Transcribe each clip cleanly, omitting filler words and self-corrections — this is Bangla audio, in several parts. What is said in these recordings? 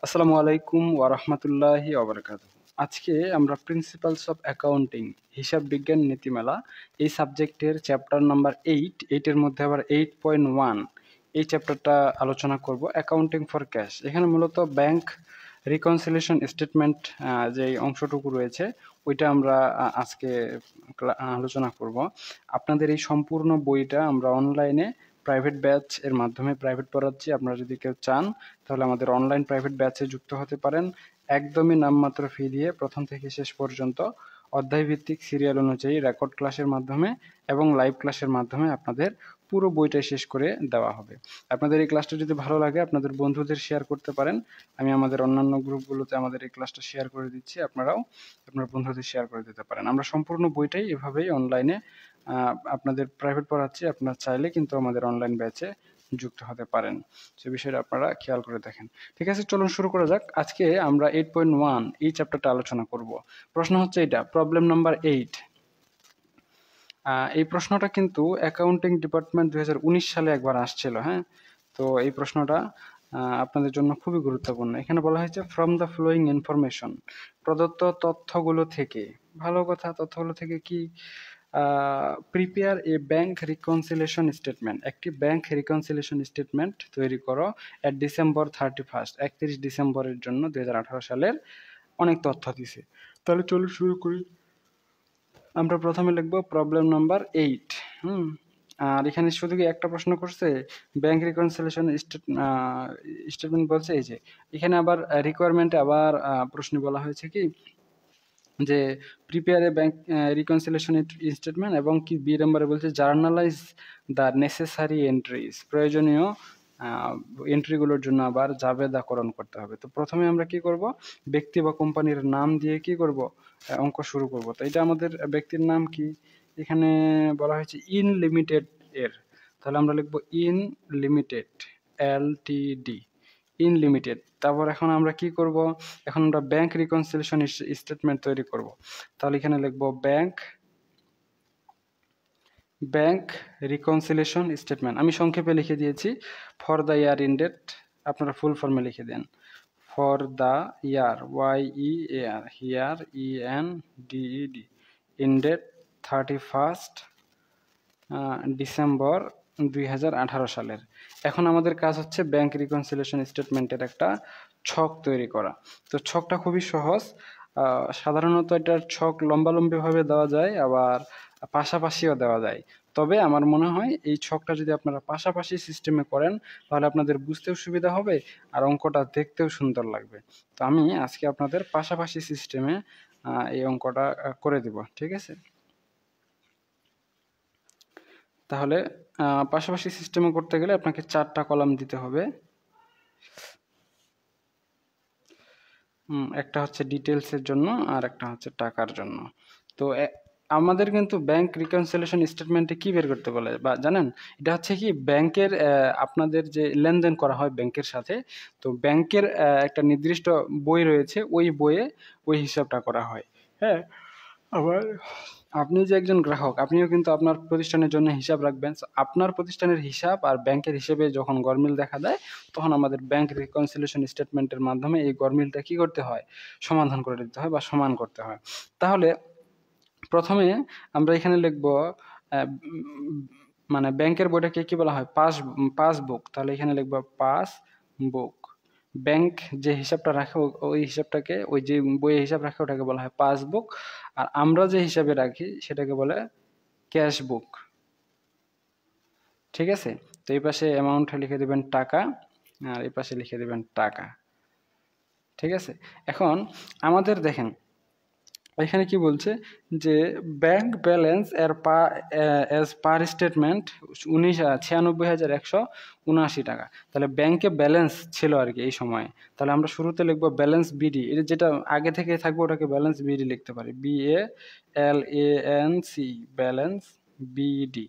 আসসালামু আলাইকুম ওয়া রাহমাতুল্লাহি ওয়া বারাকাতুহু। আজকে আমরা প্রিন্সিপালস অফ অ্যাকাউন্টিং হিসাব বিজ্ঞান নীতিমালা এই সাবজেক্টের চ্যাপ্টার নাম্বার 8 এর মধ্যে আবার 8.1 এই চ্যাপ্টারটা আলোচনা করব, অ্যাকাউন্টিং ফর ক্যাশ। এখানে মূলত ব্যাংক রিকনসিলিয়েশন স্টেটমেন্ট যে অংশটুকু রয়েছে ওইটা আমরা আজকে আলোচনা করব। আপনাদের এই সম্পূর্ণ বইটা আমরা অনলাইনে প্রাইভেট ব্যাচ এর মাধ্যমে প্রাইভেট পড়াচ্ছি। আপনারা যদি কেউ চান তাহলে আমাদের অনলাইন প্রাইভেট ব্যাচে যুক্ত হতে পারেন। একদমই নামমাত্র ফি দিয়ে প্রথম থেকে শেষ পর্যন্ত অধ্যায়ভিত্তিক সিরিয়াল অনুযায়ী রেকর্ড ক্লাসের মাধ্যমে এবং লাইভ ক্লাসের মাধ্যমে আপনাদের পুরো বইটাই শেষ করে দেওয়া হবে। আপনাদের এই ক্লাসটা যদি ভালো লাগে আপনাদের বন্ধুদের শেয়ার করতে পারেন। আমি আমাদের অন্যান্য গ্রুপগুলোতে আমাদের এই ক্লাসটা শেয়ার করে দিচ্ছি, আপনারাও আপনার বন্ধুদের শেয়ার করে দিতে পারেন। আমরা সম্পূর্ণ বইটাই এভাবেই অনলাইনে আপনাদের প্রাইভেট পড়াচ্ছি। আপনারা চাইলে কিন্তু আমাদের অনলাইন ব্যাচে যুক্ত হতে পারেন, সে বিষয়টা আপনারা খেয়াল করে দেখেন। ঠিক আছে, চলুন শুরু করা যাক। আজকে আমরা 8.1 এই চ্যাপ্টারটা আলোচনা করব। প্রশ্ন হচ্ছে এটা, প্রবলেম নাম্বার 8। এই প্রশ্নটা কিন্তু অ্যাকাউন্টিং ডিপার্টমেন্ট 2019 সালে একবার আসছিল। হ্যাঁ, তো এই প্রশ্নটা আপনাদের জন্য খুবই গুরুত্বপূর্ণ। এখানে বলা হয়েছে ফ্রম দ্য ফ্লোয়িং ইনফরমেশন, প্রদত্ত তথ্যগুলো থেকে। ভালো কথা, তথ্যগুলো থেকে কি? Prepare a bank reconciliation statement, একটি ব্যাংক রিকনসিলিয়েশন স্টেটমেন্ট তৈরি করো এট ডিসেম্বর 31, 31 ডিসেম্বরের জন্য 2018 সালের। অনেক তথ্য দিছে, তাহলে চলো শুরু করি। আমরা প্রথমে লিখবো প্রবলেম নাম্বার 8। আর এখানে শুধু কি একটা প্রশ্ন করছে, ব্যাংক রিকনসিলিয়েশন স্টেটমেন্ট বলছে। এই যে এখানে আবার রিকোয়ারমেন্টে আবার প্রশ্ন বলা হয়েছে কি যে prepare a bank reconciliation statement, এবং কি বি নম্বরে বলছে জার্নালাইজ দ্য নেসেসারি এন্ট্রিজ, প্রয়োজনীয় এন্ট্রিগুলোর জন্য আবার জাবেদাকরণ করতে হবে। তো প্রথমে আমরা কি করব, ব্যক্তি বা কোম্পানির নাম দিয়ে কি করব, অঙ্ক শুরু করব। তো এটা আমাদের ব্যক্তির নাম কি, এখানে বলা হয়েছে ইন লিমিটেড এর, তাহলে আমরা লিখব in limited, Ltd, in limited. তারপর এখন আমরা কি করব, এখন আমরা ব্যাংক রিকনসিলিয়েশন স্টেটমেন্ট তৈরি করব। তাহলে এখানে লিখব ব্যাংক রিকনসিলিয়েশন স্টেটমেন্ট। আমি সংক্ষেপে লিখে দিয়েছি ফর দ্য ইয়ার ইন্ডেড, আপনারা ফুল ফর্মে লিখে দেন for the year, YEAR, year ENDED, ended 31 December 2018 সালের। এখন আমাদের কাজ হচ্ছে ব্যাংক রিকনসিলিয়েশন স্টেটমেন্টের একটা ছক তৈরি করা। তো ছকটা খুবই সহজ। সাধারণত এটার ছক লম্বালম্বিভাবে দেওয়া যায়, আবার পাশাপাশিও দেওয়া যায়। তবে আমার মনে হয় এই ছকটা যদি আপনারা পাশাপাশি সিস্টেমে করেন তাহলে আপনাদের বুঝতেও সুবিধা হবে আর অঙ্কটা দেখতেও সুন্দর লাগবে। তো আমি আজকে আপনাদের পাশাপাশি সিস্টেমে এই অঙ্কটা করে দিব। ঠিক আছে, তাহলে পাশাপাশি সিস্টেমে করতে গেলে আপনাকে 4টা কলাম দিতে হবে। একটা হচ্ছে ডিটেলসের জন্য আর একটা হচ্ছে টাকার জন্য। তো আমাদের কিন্তু ব্যাংক রিকনসিলিয়েশন স্টেটমেন্টে কি বের করতে বলে বা জানেন, এটা হচ্ছে কি ব্যাংকের আপনাদের যে লেনদেন করা হয় ব্যাংকের সাথে, তো ব্যাংকের একটা নির্দিষ্ট বই রয়েছে, ওই বইয়ে ওই হিসাবটা করা হয়। হ্যাঁ, আবার আপনি যে একজন গ্রাহক, আপনিও কিন্তু আপনার প্রতিষ্ঠানের জন্য হিসাব রাখবেন। আপনার প্রতিষ্ঠানের হিসাব আর ব্যাংকের হিসেবে যখন গরমিল দেখা দেয় তখন আমাদের ব্যাংক রিকনসিলিয়েশন স্টেটমেন্টের মাধ্যমে এই গরমিলটা কি করতে হয়, সমাধান করে দিতে হয় বা সমান করতে হয়। তাহলে প্রথমে আমরা এখানে লিখব মানে ব্যাংকের বইটাকে কি বলা হয়, পাসবুক। তাহলে এখানে লিখব পাসবুক। ব্যাংক যে হিসাবটা রাখে ওই হিসাবটাকে, ওই যে বইয়ে হিসাব রাখে ওটাকে বলা হয় পাসবুক, আর আমরা যে হিসাবে রাখি সেটাকে বলে ক্যাশ বুক। ঠিক আছে, তো এই পাশে অ্যামাউন্ট লিখে দেবেন টাকা, আর এই পাশে লিখে দেবেন টাকা। ঠিক আছে, এখন আমাদের দেখেন এখানে কি বলছে যে ব্যাংক ব্যালেন্স এর পার স্টেটমেন্ট 96,179 টাকা। তাহলে ব্যাংকে ব্যালেন্স ছিল আর কি এই সময়। তাহলে আমরা শুরুতে লিখবো ব্যালেন্স বিডি, এটা যেটা আগে থেকে থাকবে ওটাকে ব্যালেন্স বিডি লিখতে পারি, BALANC, ব্যালেন্স বিডি।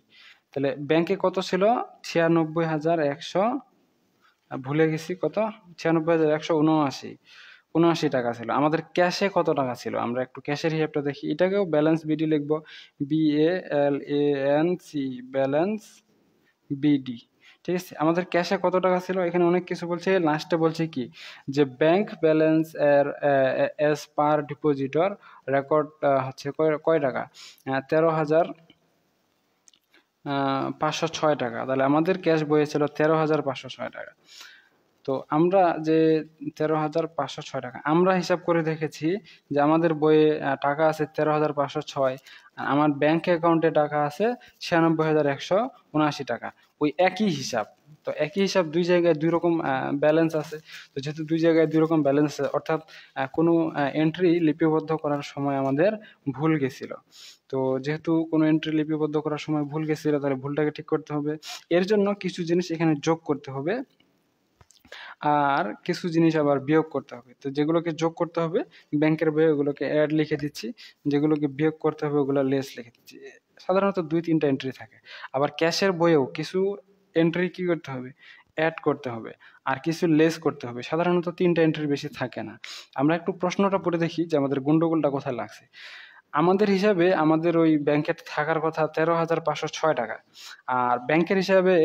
তাহলে ব্যাংকে কত ছিল, 96,100, ভুলে গেছি কত, 96,179 টাকা ছিল। আমাদের ক্যাশে কত টাকা ছিল, আমরা একটু ক্যাশের হিসাবটা দেখি। এটাকেও ব্যালেন্স বিডি লিখবো, BALANC, ব্যালেন্স বিডি। ঠিক আছে, আমাদের ক্যাশে কত টাকা ছিল, এখানে অনেক কিছু বলছে, লাস্টে বলছে কি যে ব্যাংক ব্যালেন্স এর এস পার ডিপোজিটর রেকর্ড হচ্ছে কয় কয় টাকা, 13,506 টাকা। তাহলে আমাদের ক্যাশ বইয়ে ছিল 13,506 টাকা। তো আমরা যে 13,506 টাকা আমরা হিসাব করে দেখেছি যে আমাদের বইয়ে টাকা আছে 13,506, আর আমার ব্যাংক অ্যাকাউন্টে টাকা আছে 96,179 টাকা। ওই একই হিসাব। তো একই হিসাব দুই জায়গায় দুই রকম ব্যালেন্স আছে। তো যেহেতু দুই জায়গায় দুই রকম ব্যালেন্স আছে, অর্থাৎ কোনো এন্ট্রি লিপিবদ্ধ করার সময় আমাদের ভুল গেছিল। তো যেহেতু কোনো এন্ট্রি লিপিবদ্ধ করার সময় ভুল গেছিল, তাহলে ভুলটাকে ঠিক করতে হবে। এর জন্য কিছু জিনিস এখানে যোগ করতে হবে, আর কিছু জিনিস আবার বিয়োগ করতে হবে। তো যেগুলোকে যোগ করতে হবে ব্যাংকের বইয়ে ওগুলোকে অ্যাড লিখে দিচ্ছি, যেগুলোকে বিয়োগ করতে হবে ওগুলো লেস লিখে দিচ্ছি। সাধারণত 2-3টা এন্ট্রি থাকে। আবার ক্যাশের বইয়েও কিছু এন্ট্রি কি করতে হবে, অ্যাড করতে হবে, আর কিছু লেস করতে হবে। সাধারণত 3টা এন্ট্রির বেশি থাকে না। আমরা একটু প্রশ্নটা পড়ে দেখি যে আমাদের গন্ডগোলটা কোথায় লাগছে। আমাদের হিসাবে আমাদের ওই ব্যাংকে থাকার কথা 13,506 টাকা, আর ব্যাংকের হিসাবে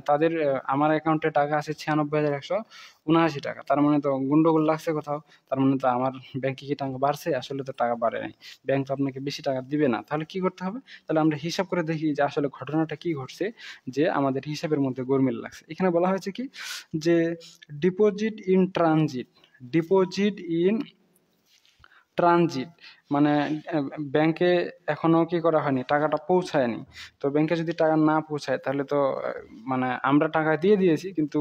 তাদের আমার অ্যাকাউন্টে টাকা আছে 96,179 টাকা। তার মানে তো গন্ডগোল লাগছে কোথাও। তার মানে তো আমার ব্যাংকে কি টাকা বাড়ছে? আসলে তো টাকা বাড়ে নাই। ব্যাংক তো আপনাকে বেশি টাকা দিবে না। তাহলে কি করতে হবে? তাহলে আমরা হিসাব করে দেখি যে আসলে ঘটনাটা কি ঘটছে, যে আমাদের হিসাবের মধ্যে গোলমেল লাগছে। এখানে বলা হয়েছে কি যে deposit in transit, deposit in transit মানে ব্যাংকে এখনো কি করা হয়নি, টাকাটা পৌঁছায়নি। তো ব্যাংকে যদি টাকা না পৌঁছায় তাহলে তো মানে আমরা টাকা দিয়ে দিয়েছি, কিন্তু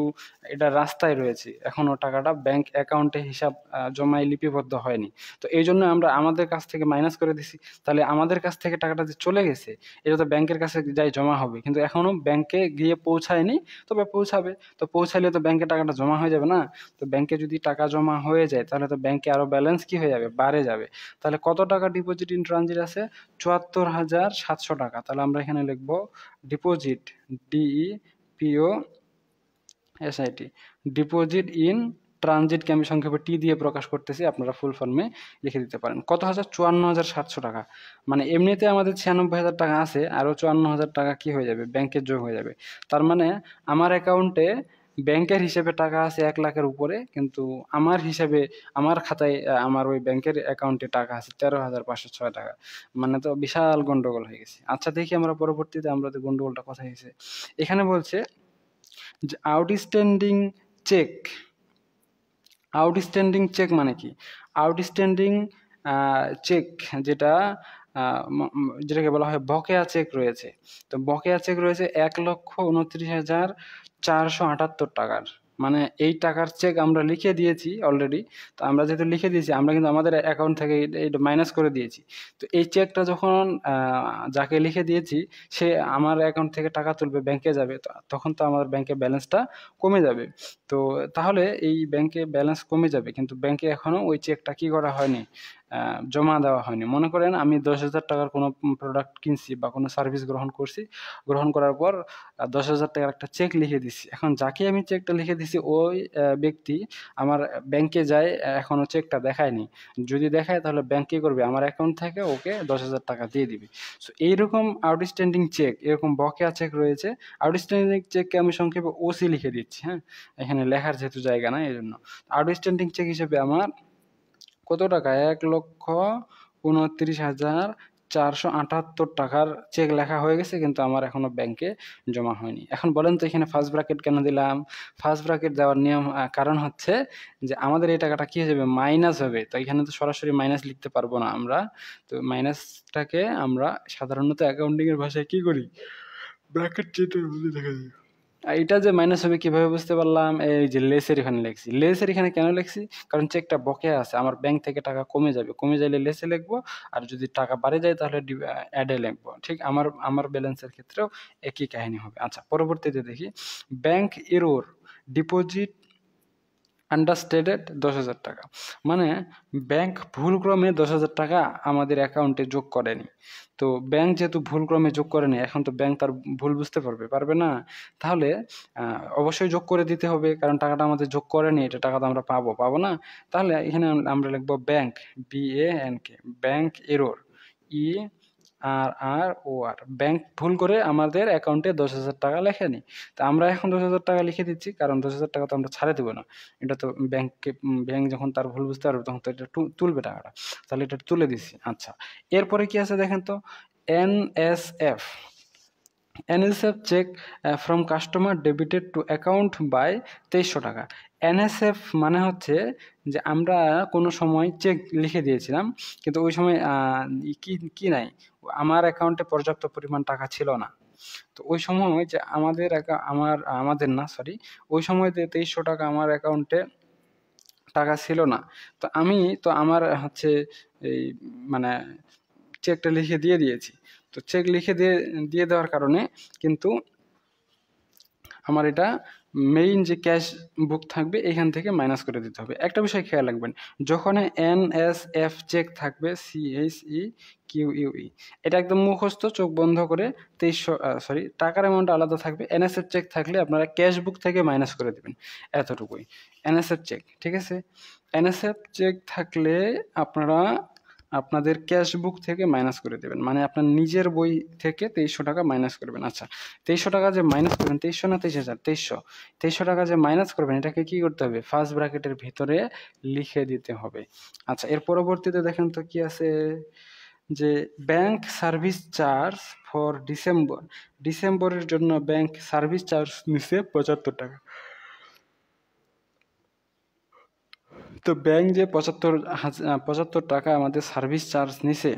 এটা রাস্তায় রয়েছে, এখনো টাকাটা ব্যাংক অ্যাকাউন্টে হিসাব জমায় লিপিবদ্ধ হয়নি। তো এই জন্য আমরা আমাদের কাছ থেকে মাইনাস করে দিছি। তাহলে আমাদের কাছ থেকে টাকাটা যে চলে গেছে, এটা তো ব্যাংকের কাছে যাই জমা হবে, কিন্তু এখনো ব্যাংকে গিয়ে পৌঁছায়নি। তবে পৌঁছাবে, তো পৌঁছাইলে তো ব্যাংকে টাকাটা জমা হয়ে যাবে না? তো ব্যাংকে যদি টাকা জমা হয়ে যায় তাহলে তো ব্যাংকে আরো ব্যালেন্স কি হয়ে যাবে, বাড়ে যাবে। তাহলে কত টাকা ডিপোজিট ইন ট্রানজিট আছে? 74,700 টাকা। তাহলে আমরা এখানে লিখবো ডিপোজিট, DEPOSIT, ডিপোজিট ইন ট্রানজিটকে আমি সংক্ষেপে টি দিয়ে প্রকাশ করতেছি, আপনারা ফুল ফর্মে লিখে দিতে পারেন। কত হাজার? 54,700 টাকা। মানে এমনিতে আমাদের 96,000 টাকা আছে, আরও 54,000 টাকা কি হয়ে যাবে, ব্যাংকের যোগ হয়ে যাবে। তার মানে আমার অ্যাকাউন্টে ব্যাংকের হিসেবে টাকা আছে 1 লাখের উপরে, কিন্তু আমার হিসাবে আমার খাতায় আমার ওই ব্যাংকের অ্যাকাউন্টে টাকা আছে 13,506 টাকা। মানে তো বিশাল গন্ডগোল হয়ে গেছে। আচ্ছা দেখি আমরা পরবর্তীতে আমরা তো গন্ডগোলটা কোথায় হয়েছে। এখানে বলছে যে আউটস্ট্যান্ডিং চেক। আউটস্ট্যান্ডিং চেক মানে কি? আউটস্ট্যান্ডিং চেক যেটা যেটাকে বলা হয় বকেয়া চেক রয়েছে। তো বকেয়া চেক রয়েছে 1,29,478 টাকার। মানে এই টাকার চেক আমরা লিখে দিয়েছি অলরেডি। তো আমরা যেহেতু লিখে দিয়েছি, আমরা কিন্তু আমাদের অ্যাকাউন্ট থেকে এটা মাইনাস করে দিয়েছি। তো এই চেকটা যখন যাকে লিখে দিয়েছি সে আমার অ্যাকাউন্ট থেকে টাকা তুলবে, ব্যাংকে যাবে, তখন তো আমার ব্যাংকে ব্যালেন্সটা কমে যাবে। তো তাহলে এই ব্যাংকে ব্যালেন্স কমে যাবে, কিন্তু ব্যাংকে এখনো ওই চেকটা কি করা হয়নি, জমা দেওয়া হয়নি। মনে করেন আমি 10,000 টাকার কোনো প্রোডাক্ট কিনছি বা কোনো সার্ভিস গ্রহণ করছি, গ্রহণ করার পর 10,000 টাকার একটা চেক লিখে দিচ্ছি। এখন যাকে আমি চেকটা লিখে দিছি ওই ব্যক্তি আমার ব্যাংকে যায়, এখনো চেকটা দেখায়নি। যদি দেখায় তাহলে ব্যাংক কি করবে, আমার অ্যাকাউন্ট থেকে ওকে 10,000 টাকা দিয়ে দিবে। সো এইরকম আউটস্ট্যান্ডিং চেক, এরকম বকেয়া চেক রয়েছে। আউটস্ট্যান্ডিং চেককে আমি সংক্ষেপে ওসি লিখে দিচ্ছি, হ্যাঁ, এখানে লেখার যেহেতু জায়গা নাই এই জন্য। আউটস্ট্যান্ডিং চেক হিসেবে আমার কত টাকা, 1,29,478 টাকার চেক লেখা হয়ে গেছে, কিন্তু আমার এখনো ব্যাংকে জমা হয়নি। এখন বলেন তো এখানে ফার্স্ট ব্র্যাকেট কেন দিলাম? ফার্স্ট ব্র্যাকেট দেওয়ার নিয়ম কারণ হচ্ছে যে আমাদের এই টাকাটা কি হয়ে যাবে, মাইনাস হবে। তো এখানে তো সরাসরি মাইনাস লিখতে পারবো না আমরা। তো মাইনাসটাকে আমরা সাধারণত অ্যাকাউন্টিং এর ভাষায় কি করি, ব্র্যাকেট চিহ্নের মধ্যে দেখা যায়। আর এটা যে মাইনাস হবে কিভাবে বুঝতে পারলাম, এই যে লেসের এখানে লিখছি। লেসের এখানে কেন লিখছি, কারণ চেকটা বকেয়া আছে, আমার ব্যাংক থেকে টাকা কমে যাবে, কমে যাইলে লেসে লিখবো, আর যদি টাকা বাড়ে যায় তাহলে অ্যাডে লিখবো। ঠিক আমার আমার ব্যালেন্সের ক্ষেত্রেও একই কাহিনী হবে। আচ্ছা পরবর্তীতে দেখি, ব্যাংক এরর ডিপোজিট আন্ডারস্টেটেড 10,000 টাকা। মানে ব্যাংক ভুলক্রমে 10,000 টাকা আমাদের অ্যাকাউন্টে যোগ করেনি। তো ব্যাংক যেহেতু ভুলক্রমে যোগ করেনি, এখন তো ব্যাংক তার ভুল বুঝতে পারবে না। তাহলে অবশ্যই যোগ করে দিতে হবে, কারণ টাকাটা আমাদের যোগ করেনি, এটা টাকা তো আমরা পাবো না। তাহলে এখানে আমরা লিখবো ব্যাংক, BANK, ব্যাংক এরর, আর ব্যাংক ভুল করে আমাদের অ্যাকাউন্টে 10,000 টাকা লেখেনি। তা আমরা এখন 10,000 টাকা লিখে দিচ্ছি, কারণ 10,000 টাকা তো আমরা ছাড়ে দেবো না। এটা তো ব্যাংক যখন তার ভুল বুঝতে পারবে তখন তো এটা তুলবে টাকাটা। তাহলে এটা তুলে দিচ্ছি। আচ্ছা, এরপরে কি আছে দেখেন তো, NSF. NSF cheque from customer debited to account by 2300 টাকা। এনএসএফ মানে হচ্ছে যে আমরা কোনো সময় চেক লিখে দিয়েছিলাম, কিন্তু ওই সময় কি কি নাই, আমার অ্যাকাউন্টে পর্যাপ্ত পরিমাণ টাকা ছিল না। তো ওই সময় যে আমাদের না, সরি, ওই সময় 2300 টাকা আমার অ্যাকাউন্টে টাকা ছিল না। তো আমি তো আমার হচ্ছে এই মানে চেকটা লিখে দিয়ে দিয়েছি। তো চেক লিখে দিয়ে দেওয়ার কারণে কিন্তু আমার এটা মেইন যে ক্যাশ বুক থাকবে এখান থেকে মাইনাস করে দিতে হবে। একটা বিষয় খেয়াল রাখবেন, যখন এনএসএফ চেক থাকবে, CHEQUE, এটা একদম মুখস্থ, চোখ বন্ধ করে 2300, টাকার অ্যামাউন্ট আলাদা থাকবে। এনএসএফ চেক থাকলে আপনারা ক্যাশ বুক থেকে মাইনাস করে দেবেন, এতটুকুই। এনএসএফ চেক, ঠিক আছে? এনএসএফ চেক থাকলে আপনারা আপনাদের ক্যাশ বুক থেকে মাইনাস করে দেবেন, মানে আপনার নিজের বই থেকে 2300 টাকা মাইনাস করবেন। আচ্ছা, 2300 টাকা যে মাইনাস করবেন, 2300 না 23,000, 2300 টাকা যে মাইনাস করবেন, এটাকে কি করতে হবে? ফার্স্ট ব্র্যাকেটের ভিতরে লিখে দিতে হবে। আচ্ছা, এর পরবর্তীতে দেখেন তো কি আছে, যে ব্যাংক সার্ভিস চার্জ ফর ডিসেম্বরের জন্য ব্যাংক সার্ভিস চার্জ নিচ্ছে 75 টাকা। তো ব্যাংক যে 75 টাকা আমাদের সার্ভিস চার্জ নিছে,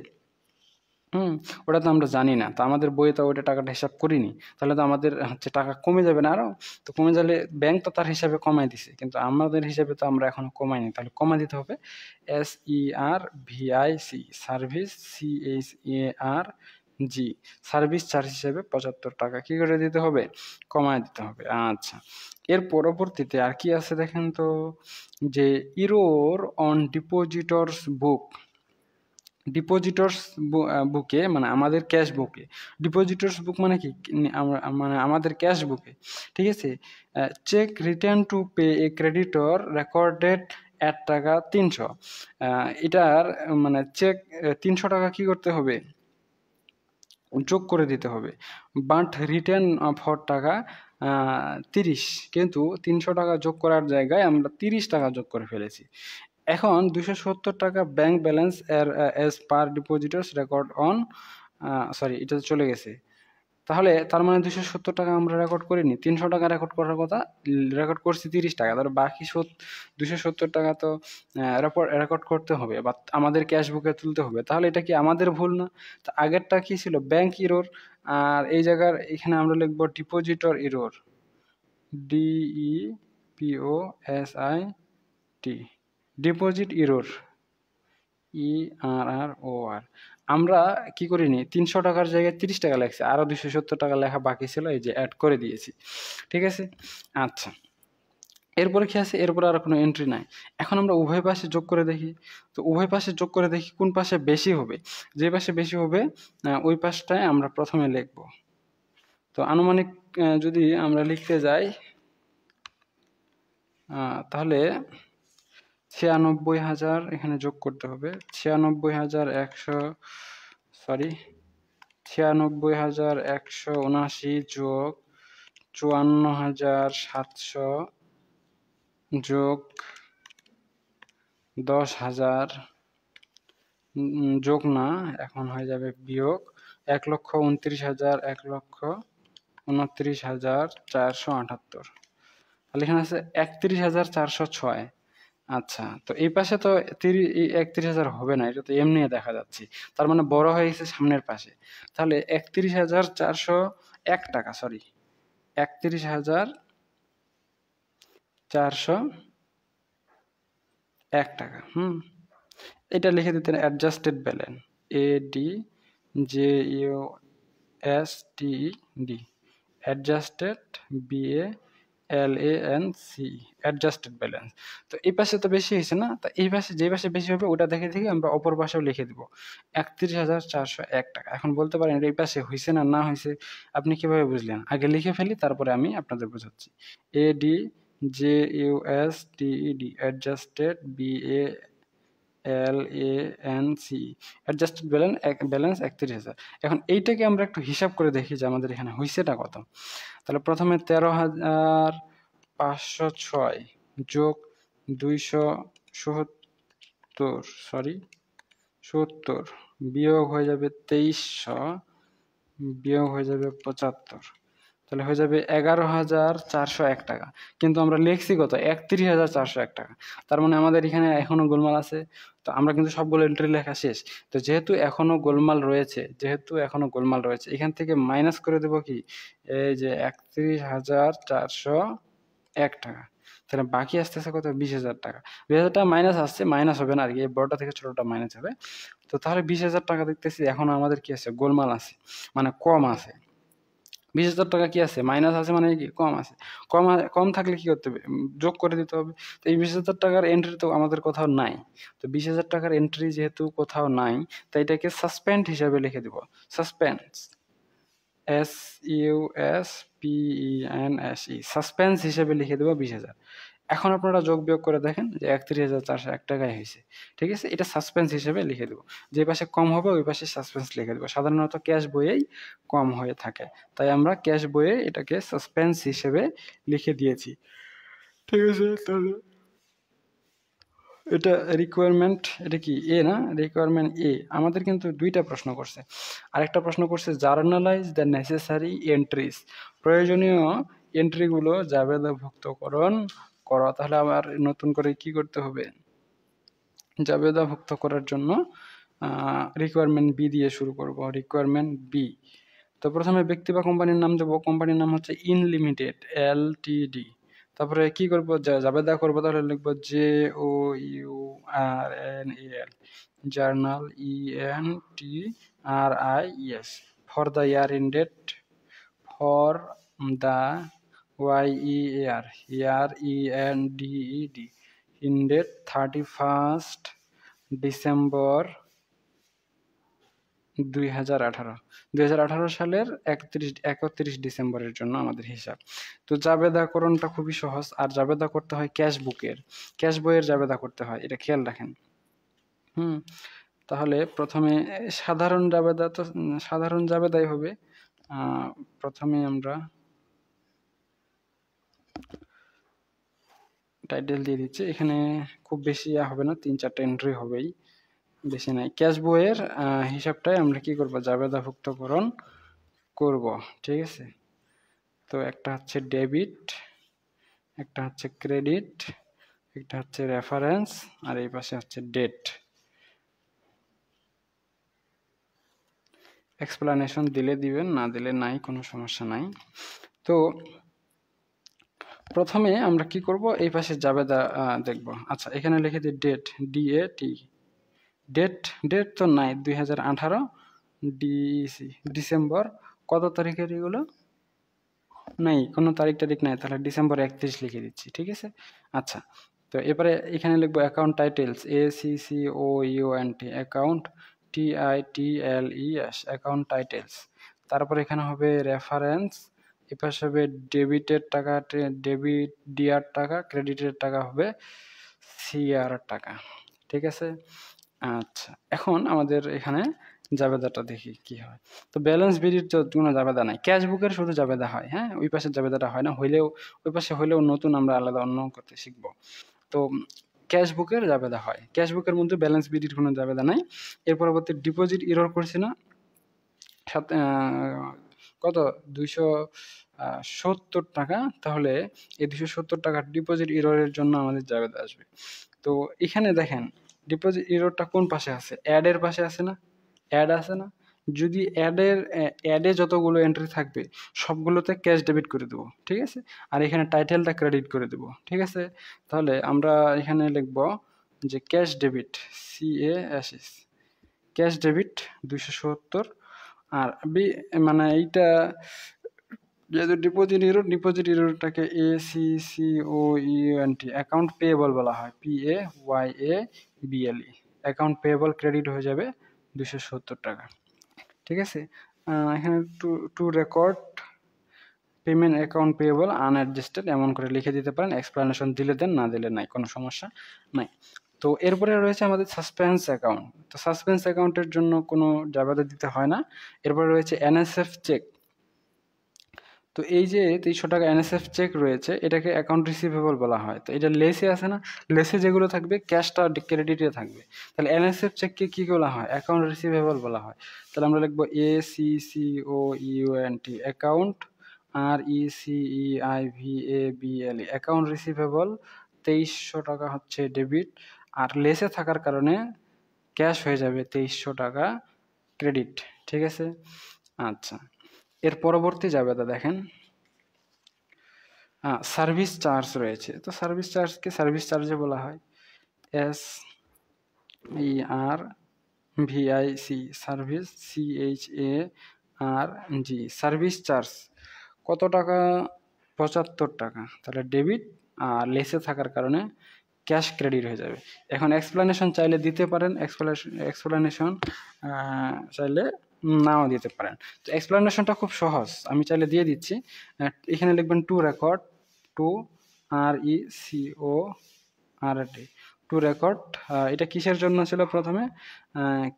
ওটা তো আমরা জানি না, তো আমাদের বইয়ে তো ওইটা টাকাটা হিসাব করিনি। তাহলে তো আমাদের হচ্ছে টাকা কমে যাবে না আরো? তো কমে গেলে ব্যাংক তো তার হিসাবে কমাই দিছে, কিন্তু আমাদের হিসাবে তো আমরা এখনো কমাইনি, তাহলে কমা দিতে হবে। SERVIC, service, CHARG, service charge হিসেবে 75 টাকা কি করে দিতে হবে? কমায় দিতে হবে। আচ্ছা, এর পরবর্তীতে আর কি আছে দেখেন তো, যে ইরোর অন ডিপোজিটরস বুক। ডিপোজিটরস বুকে মানে আমাদের ক্যাশ বুকে, ডিপোজিটরস বুক মানে কি, মানে আমাদের ক্যাশ বুকে, ঠিক আছে? Cheque return to pay a creditor recorded at টাকা 300। এটার মানে চেক 300 টাকা কি করতে হবে? যোগ করে দিতে হবে। বাট রিটার্ন ফর টাকা 30, কিন্তু 300 টাকা যোগ করার জায়গায় আমরা 30 টাকা যোগ করে ফেলেছি। এখন 270 টাকা bank balance as per depositors record on, এটা চলে গেছে। তাহলে তার মানে 270 টাকা আমরা রেকর্ড করিনি, 300 টাকা রেকর্ড করার কথা, রেকর্ড করছি 30 টাকা। তাহলে বাকি 270 টাকা তো রেকর্ড করতে হবে বা আমাদের ক্যাশ বুকে তুলতে হবে। তাহলে এটা কি আমাদের ভুল না? তা আগেরটা কি ছিল? Bank error. আর এই জায়গার এখানে আমরা লিখবো depositor error, DEPOSIT, deposit error, ERROR। আমরা কি করিনি, 300 টাকার জায়গায় 30 টাকা লেখছি, আরো 270 টাকা লেখা বাকি ছিল, এই যে অ্যাড করে দিয়েছি, ঠিক আছে? আচ্ছা, এরপরে কি আছে? এরপরে আর কোনো এন্ট্রি নাই। এখন আমরা উভয় পাশে যোগ করে দেখি। তো উভয় পাশে যোগ করে দেখি কোন পাশে বেশি হবে। যে পাশে বেশি হবে ওই পাশটায় আমরা প্রথমে লিখব। তো আনুমানিক যদি আমরা লিখতে যাই, তাহলে 96,000 এখানে যোগ করতে হবে। 96,179 যোগ 54,700 যোগ 10,000 যোগ না, এখন হয়ে যাবে বিয়োগ 1,29,000, 1,29,478। তাহলে এখানে আছে 31,406। আচ্ছা, তো এই পাশে তো 31,000 হবে না, এটা তো এমনি দেখা যাচ্ছে, তার মানে বড় হয়ে গেছে সামনের পাশে। তাহলে 31,401 টাকা, 31,401 টাকা। এটা লিখে দিতেন adjusted balance, ADJUSTED, adjusted, BALANCE, adjusted balance. তো এই পাশে তো বেশি হয়েছে না, তা এই পাশে যে পাশে বেশি হবে ওটা দেখে দেখে আমরা অপর পাশেও লিখে দেবো 31,401 টাকা। এখন বলতে পারেন এই পাশে হয়েছে না হয়েছে আপনি কিভাবে বুঝলেন? আগে লিখে ফেলি, তারপরে আমি আপনাদের বোঝাচ্ছি। ADJUSTED, adjusted, LANC, adjusted balance 31,000। এখন এইটাকে আমরা একটু হিসাব করে দেখি যে আমাদের এখানে হইছেটা কত। তাহলে প্রথমে 13,506 যোগ 270 বিয়োগ হয়ে যাবে 2300 বিয়োগ হয়ে যাবে 75, তাহলে হয়ে যাবে 11,401 টাকা। কিন্তু আমরা লিখছি কত? 31,401 টাকা। তার মানে আমাদের এখানে এখনো গোলমাল আছে। তো আমরা কিন্তু সবগুলো এন্ট্রি লেখা শেষ। তো যেহেতু এখনো গোলমাল রয়েছে, এখান থেকে মাইনাস করে দেব কি, এই যে 31,401 টাকা। তাহলে বাকি আসতেছে কত? 20,000 টাকা। 20,000 টাকা মাইনাস আসছে, মাইনাস হবে না আর কি, এই বড়টা থেকে ছোটটা মাইনাস হবে। তো তাহলে 20,000 টাকা দেখতেছি এখন আমাদের কি আছে? গোলমাল আছে, মানে কম আছে। 20,000 টাকা কি আছে? মাইনাস আছে, মানে কি কম আছে। কম থাকলে কি করতে হবে? যোগ করে দিতে হবে। তো এই 20,000 টাকার এন্ট্রি তো আমাদের কোথাও নাই। তো 20,000 টাকার এন্ট্রি যেহেতু কোথাও নাই, তাই এটাকে সাসপেন্ড হিসাবে লিখে দিব। সাসপেন্স, SUSPENSE, সাসপেন্স হিসেবে লিখে দেবো 20,000। এখন আপনারা যোগ বিয়োগ করে দেখেন যে 31,401 টাকায় হয়েছে। ঠিক আছে, এটা সাসপেন্স হিসেবে লিখে দেবো। যে পাশে কম হবে ওই পাশে সাসপেন্স লিখে দেবো। সাধারণত ক্যাশ বইয়েই কম হয়ে থাকে, তাই আমরা ক্যাশ বইয়ে এটাকে সাসপেন্স হিসেবে লিখে দিয়েছি। ঠিক আছে, তাহলে এটা রিকোয়ারমেন্ট, এটা কি এ না? রিকোয়ারমেন্ট এ। আমাদের কিন্তু দুইটা প্রশ্ন করছে। আরেকটা প্রশ্ন করছে জার্নালাইজ দ্য নেসেসারি এন্ট্রিজ, প্রয়োজনীয় এন্ট্রিগুলো জাবেদাভুক্তকরণ করো। তাহলে আবার নতুন করে কি করতে হবে? জাবেদাভুক্ত করার জন্য রিকোয়ারমেন্ট বি দিয়ে শুরু করব। Requirement B. তো প্রথমে ব্যক্তি বা কোম্পানির নাম দেবো। কোম্পানির নাম হচ্ছে ইনলিমিটেড LTD। তারপরে কি করবো? জাবেদা করবো, তাহলে লিখবো JOURNAL, journal ENTRIES, for the year ended, for the year ENDED, ended 31st December 2018 সালের 31 ডিসেম্বরের জন্য আমাদের হিসাব। তো জাবেদাকরণটা খুবই সহজ, আর জাবেদা করতে হয় ক্যাশ বইয়ের জাবেদা করতে হয়, এটা খেয়াল রাখেন। তাহলে প্রথমে সাধারণ জাবেদাই হবে। প্রথমে আমরা টাইটেল দিয়ে দিচ্ছি। এখানে খুব বেশি হবে না, 3-4টা এন্ট্রি হবেই, বেশি নাই। ক্যাশ বইয়ের হিসাবটাই আমরা কি করব? জাবেদাভুক্তকরণ করব। ঠিক আছে, তো একটা হচ্ছে ডেবিট, একটা হচ্ছে ক্রেডিট, একটা হচ্ছে রেফারেন্স, আর এই পাশে হচ্ছে ডেট। এক্সপ্লানেশন দিলে দিবেন, না দিলে নাই, কোনো সমস্যা নাই। তো প্রথমে আমরা কি করব? এই পাশে জাবেদা দেখব। আচ্ছা, এখানে লিখে দিই ডেট, DAT। ডেট তো নাই, 2018 ডিসেম্বর কত তারিখের এগুলো? নাই, কোনো তারিখ নাই, তাহলে ডিসেম্বর 31 লিখে দিচ্ছি। ঠিক আছে, আচ্ছা। তো এবারে এখানে লিখবো account titles, ACCOUNT, account TITLES, account titles. তারপর এখানে হবে রেফারেন্স, এপাশে হবে ডেবিটের টাকা, ডেবিট ডিআর টাকা, ক্রেডিটের টাকা হবে সিআর টাকা। ঠিক আছে, আচ্ছা। এখন আমাদের এখানে জাবেদাটা দেখি কি হয়। তো ব্যালেন্স বিডির কোনো জাবেদা নাই, ক্যাশ বুকের শুধু জাবেদা হয়। হ্যাঁ, ওই পাশের জাবেদাটা হয় না, ওই পাশে হইলেও নতুন আমরা আলাদা অন্য করতে শিখবো। তো ক্যাশ বুকের জাবেদা হয়, ক্যাশ বুকের মধ্যে ব্যালেন্স বিডির কোনো জাবেদা নাই। এর পরবর্তী ডিপোজিট ইরর করছি না, কত? 270 টাকা। তাহলে এই 270 টাকার ডিপোজিট ইররের জন্য আমাদের জাবেদা আসবে। তো এখানে দেখেন ডিপোজিট ইররটা কোন পাশে আছে? অ্যাডের পাশে আছে না? অ্যাড আছে না? যদি অ্যাডে যতগুলো এন্ট্রি থাকবে সবগুলোতে ক্যাশ ডেবিট করে দেবো। ঠিক আছে, আর এখানে টাইটেলটা ক্রেডিট করে দেবো। ঠিক আছে, তাহলে আমরা এখানে লিখব যে cash debit, CASS, cash debit 270। আর মানে এইটা যেহেতু ডিপোজিট ইরোটাকে ACCOUNT, অ্যাকাউন্ট পেয়েবল বলা হয়, PAYABLE, অ্যাকাউন্ট পেয়েবল ক্রেডিট হয়ে যাবে 270 টাকা। ঠিক আছে, এখানে to record payment account payable unadjusted এমন করে লিখে দিতে পারেন। এক্সপ্লানেশন দিলে দেন, না দিলে নাই, কোনো সমস্যা নাই। তো এরপরে রয়েছে আমাদের সাসপেন্স অ্যাকাউন্ট। তো সাসপেন্স অ্যাকাউন্টের জন্য কোনো জাবেদা দিতে হয় না। এরপরে রয়েছে এনএসএফ চেক। তো এই যে 2300 টাকা এনএসএফ চেক রয়েছে, এটাকে অ্যাকাউন্ট রিসিভেবল বলা হয়। তো এটা লেসে আছে না, লেসে যেগুলো থাকবে ক্যাশটা ক্রেডিটে থাকবে। তাহলে এনএসএফ চেককে কি বলা হয়? অ্যাকাউন্ট রিসিভেবল বলা হয়। তাহলে আমরা লিখবো ACCOUNT account, RECEIVABLE account receivable. 2300 টাকা হচ্ছে ডেবিট, আর লেসে থাকার কারণে ক্যাশ হয়ে যাবে 2300 টাকা ক্রেডিট। ঠিক আছে, আচ্ছা। এর পরবর্তী জাবেদা দেখেন, সার্ভিস চার্জ রয়েছে। তো সার্ভিস চার্জকে সার্ভিস চার্জে বলা হয় SERVIC, service CHARG, service charge কত টাকা? 75 টাকা। তাহলে ডেবিট, আর লেসে থাকার কারণে ক্যাশ ক্রেডিট হয়ে যাবে। এখন এক্সপ্লানেশন চাইলে দিতে পারেন, এক্সপ্লানেশন চাইলে নাও দিতে পারেন। তো এক্সপ্লানেশনটা খুব সহজ, আমি চাইলে দিয়ে দিচ্ছি। এখানে লিখবেন to record, to RECORD, to record. এটা কিসের জন্য ছিল? প্রথমে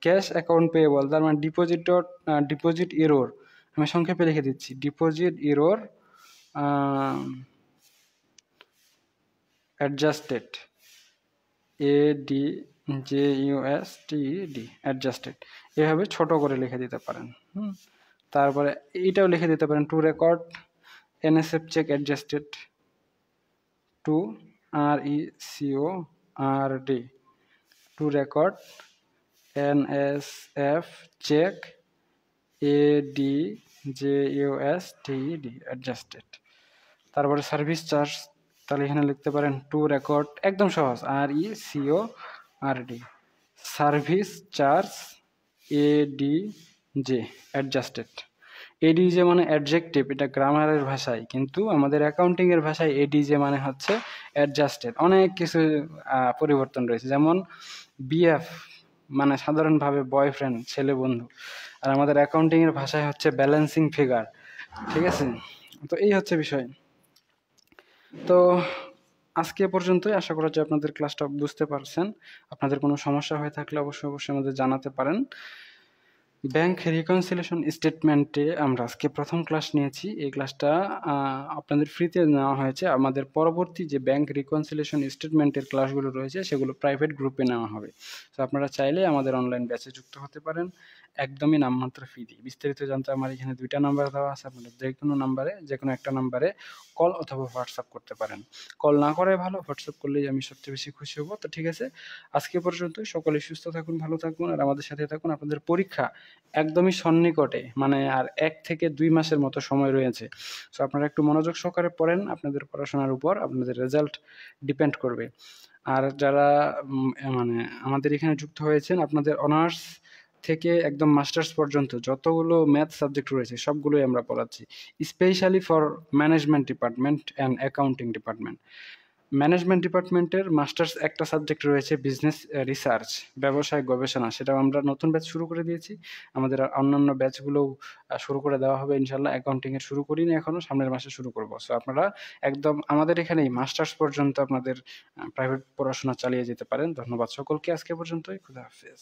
ক্যাশ অ্যাকাউন্ট পেয়েবল, তার মানে ডিপোজিট এরর। আমি সংক্ষেপে লিখে দিচ্ছি, deposit error adjusted, ADJUSTED, adjusted. এভাবে ছোট করে লিখে দিতে পারেন। তারপরে এইটাও লিখে দিতে পারেন, to record NSF cheque adjusted, to RECORD, to record NSF cheque ADJUSTED, adjusted. তারপরে সার্ভিস চার্জ, তাহলে এখানে লিখতে পারেন টু রেকর্ড, একদম সহজ, RECORD, service charge ADJ, adjusted. ADJ মানে অ্যাডজেক্টিভ, এটা গ্রামারের ভাষায়, কিন্তু আমাদের অ্যাকাউন্টিং এর ভাষায় এডিজে মানে হচ্ছে অ্যাডজাস্টেড। অনেক কিছু পরিবর্তন রয়েছে, যেমন BF মানে সাধারণভাবে বয়ফ্রেন্ড, ছেলে বন্ধু, আর আমাদের অ্যাকাউন্টিং এর ভাষায় হচ্ছে ব্যালেন্সিং ফিগার। ঠিক আছে, তো এই হচ্ছে বিষয়। তো আজকে পর্যন্তই, আশা করা যায় আপনাদের ক্লাসটা বুঝতে পারছেন। আপনাদের কোনো সমস্যা হয়ে থাকলে অবশ্যই আমাদের জানাতে পারেন। ব্যাংক রিকনসিলিয়েশন স্টেটমেন্টে আমরা আজকে প্রথম ক্লাস নিয়েছি। এই ক্লাসটা আপনাদের ফ্রিতে নেওয়া হয়েছে। আমাদের পরবর্তী যে ব্যাংক রিকনসিলিয়েশন স্টেটমেন্টের ক্লাসগুলো রয়েছে সেগুলো প্রাইভেট গ্রুপে নেওয়া হবে। তো আপনারা চাইলে আমাদের অনলাইন ব্যাচে যুক্ত হতে পারেন, একদমই নামমাত্র ফি দিয়ে। বিস্তারিত জানতে আমার এখানে 2টা নাম্বার দেওয়া আছে, আপনারা যে কোনো একটা নাম্বারে কল অথবা হোয়াটসঅ্যাপ করতে পারেন। কল না করাই ভালো, হোয়াটসঅ্যাপ করলেই আমি সবচেয়ে বেশি খুশি হব। তো ঠিক আছে, আজকে পর্যন্তই। সকলে সুস্থ থাকুন, ভালো থাকুন, আর আমাদের সাথে থাকুন। আপনাদের পরীক্ষা একদমই সন্নিকটে, মানে আর 1 থেকে 2 মাসের মতো সময় রয়েছে। সো আপনারা একটু মনোযোগ সহকারে পড়েন, আপনাদের পড়াশোনার উপর আপনাদের রেজাল্ট ডিপেন্ড করবে। আর যারা মানে আমাদের এখানে যুক্ত হয়েছেন, আপনাদের অনার্স থেকে একদম মাস্টার্স পর্যন্ত যতগুলো ম্যাথ সাবজেক্ট রয়েছে সবগুলোই আমরা পড়াচ্ছি, specially for management department and accounting department. Management ডিপার্টমেন্টের মাস্টার্স একটা সাবজেক্ট রয়েছে বিজনেস রিসার্চ, ব্যবসায় গবেষণা, সেটাও আমরা নতুন ব্যাচ শুরু করে দিয়েছি। আমাদের অন্যান্য ব্যাচগুলোও শুরু করে দেওয়া হবে ইনশাল্লাহ। অ্যাকাউন্টিংয়ের শুরু করিনি এখনও, সামনের মাসে শুরু করবো। সো আপনারা একদম আমাদের এখানেই মাস্টার্স পর্যন্ত আপনাদের প্রাইভেট পড়াশোনা চালিয়ে যেতে পারেন। ধন্যবাদ সকলকে, আজকে পর্যন্তই, খুদা হাফেজ।